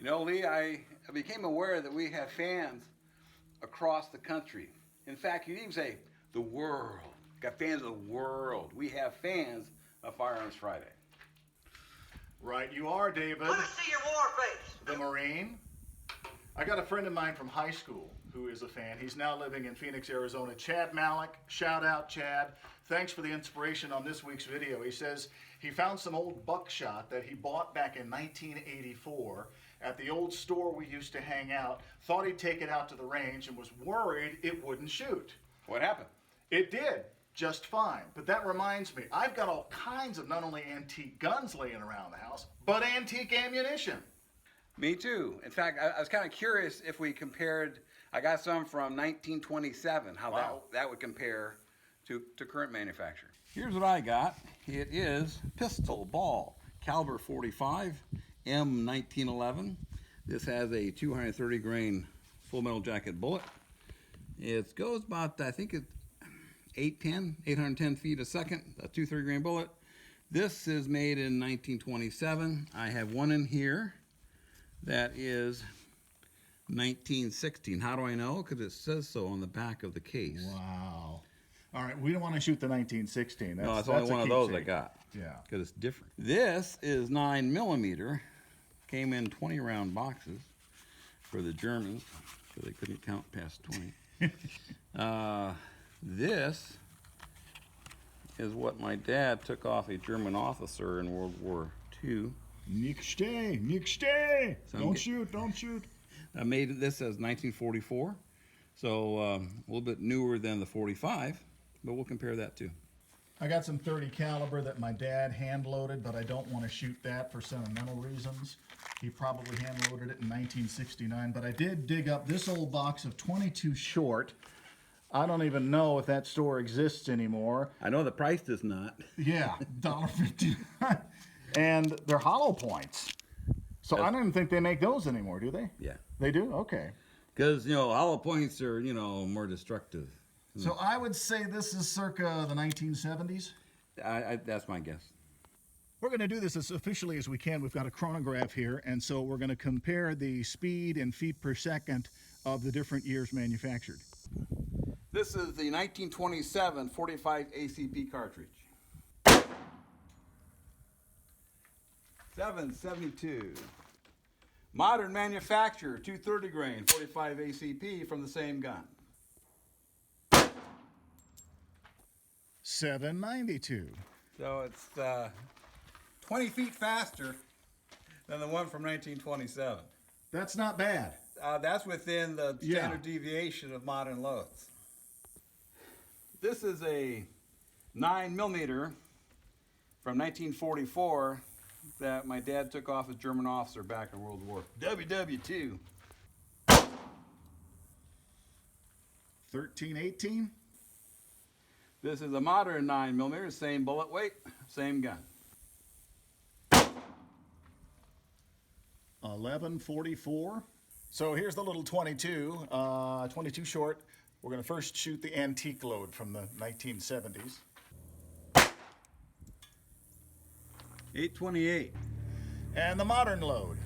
You know, Lee, I became aware that we have fans across the country. In fact, you'd even say the world. Got fans of the world. We have fans of Firearms Friday. Right, you are, David. Let me see your war face. The Marine. I got a friend of mine from high school who is a fan. He's now living in Phoenix, Arizona. Chad Malik. Shout out, Chad. Thanks for the inspiration on this week's video. He says he found some old buckshot that he bought back in 1984 at the old store we used to hang out. Thought he'd take it out to the range and was worried it wouldn't shoot. What happened? It did just fine. But that reminds me, I've got all kinds of not only antique guns laying around the house, but antique ammunition. Me too. In fact, I was kind of curious if we compared. I got some from 1927, how Wow. that would compare to current manufacture. Here's what I got. It is pistol ball, caliber 45, M1911. This has a 230 grain full metal jacket bullet. It goes about, I think it's 810 feet a second, a 230 grain bullet. This is made in 1927. I have one in here that is 1916. How do I know? Because it says so on the back of the case. Wow. All right, we don't want to shoot the 1916. No, it's only one of those I got. Yeah. Because it's different. This is 9mm. Came in 20 round boxes for the Germans, so they couldn't count past 20. This is what my dad took off a German officer in World War II. Nicht steh, nicht steh. So Don't shoot, don't shoot. I made this as 1944, so a little bit newer than the 45, but we'll compare that too. I got some 30 caliber that my dad hand loaded, but I don't want to shoot that for sentimental reasons. He probably hand loaded it in 1969, but I did dig up this old box of 22 short. I don't even know if that store exists anymore. I know the price does not. Yeah, $1.59. And they're hollow points. So I don't even think they make those anymore, do they? Yeah. They do? Okay. Because, hollow points are, more destructive. So I would say this is circa the 1970s. That's my guess. We're going to do this as officially as we can. We've got a chronograph here, and so we're going to compare the speed and feet per second of the different years manufactured. This is the 1927 45 ACP cartridge. 772. Modern manufacturer, 230 grain, 45 ACP from the same gun. 792. So it's 20 feet faster than the one from 1927. That's not bad. That's within the standard deviation of modern loads. This is a 9mm from 1944 that my dad took off as German officer back in World War WW2. 1318. This is a modern 9mm, same bullet weight, same gun. 1144. So here's the little 22, 22 short. We're going to first shoot the antique load from the 1970s. 828. And the modern load.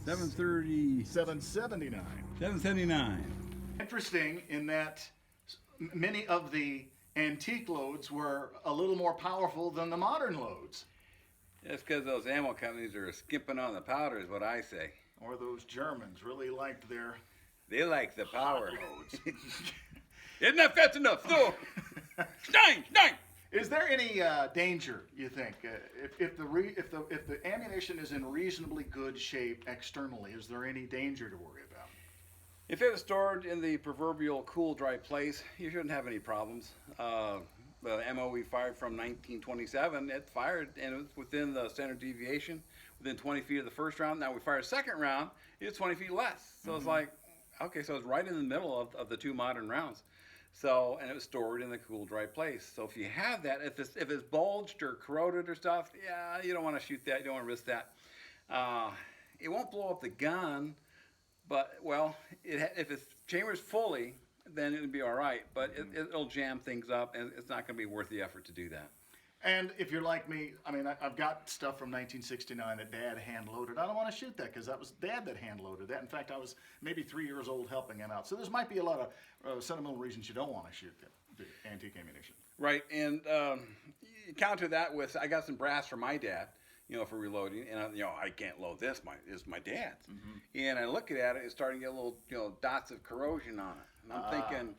730. 779. 779. Interesting in that many of the antique loads were a little more powerful than the modern loads. That's because those ammo companies are skimping on the powder, is what I say. Or those Germans really liked their They like the power. loads. Isn't that fast enough? No. Stein. Is there any danger, you think, if the ammunition is in reasonably good shape externally? Is there any danger to worry about? If it was stored in the proverbial cool, dry place, you shouldn't have any problems. The ammo we fired from 1927, it fired and it was within the standard deviation, within 20 feet of the first round. Now we fired a second round, it's 20 feet less. So it's like, okay, so it's right in the middle of the two modern rounds. So, and it was stored in the cool, dry place. So if you have that, if it's bulged or corroded or stuff, yeah, you don't want to shoot that. You don't want to risk that. It won't blow up the gun, but, well, if its chamber's fully, then it'll be all right. But it'll jam things up, and it's not going to be worth the effort to do that. And if you're like me, I mean, I've got stuff from 1969 that Dad hand loaded. I don't want to shoot that because that was Dad that hand loaded that. In fact, I was maybe 3 years old helping him out. So there might be a lot of sentimental reasons you don't want to shoot the antique ammunition. Right, and you counter that with, I got some brass from my dad, you know, for reloading, and I can't load this. It's my dad's, and I look at it, it's starting to get little, dots of corrosion on it, and I'm thinking.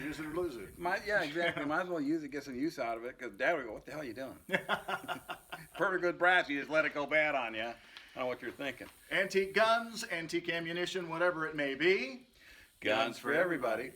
Use it or lose it. Yeah, exactly. Might as well use it, get some use out of it, because Dad would go, "What the hell are you doing?" Pretty good brass, you just let it go bad on you. I don't know what you're thinking. Antique guns, antique ammunition, whatever it may be. Guns for everybody.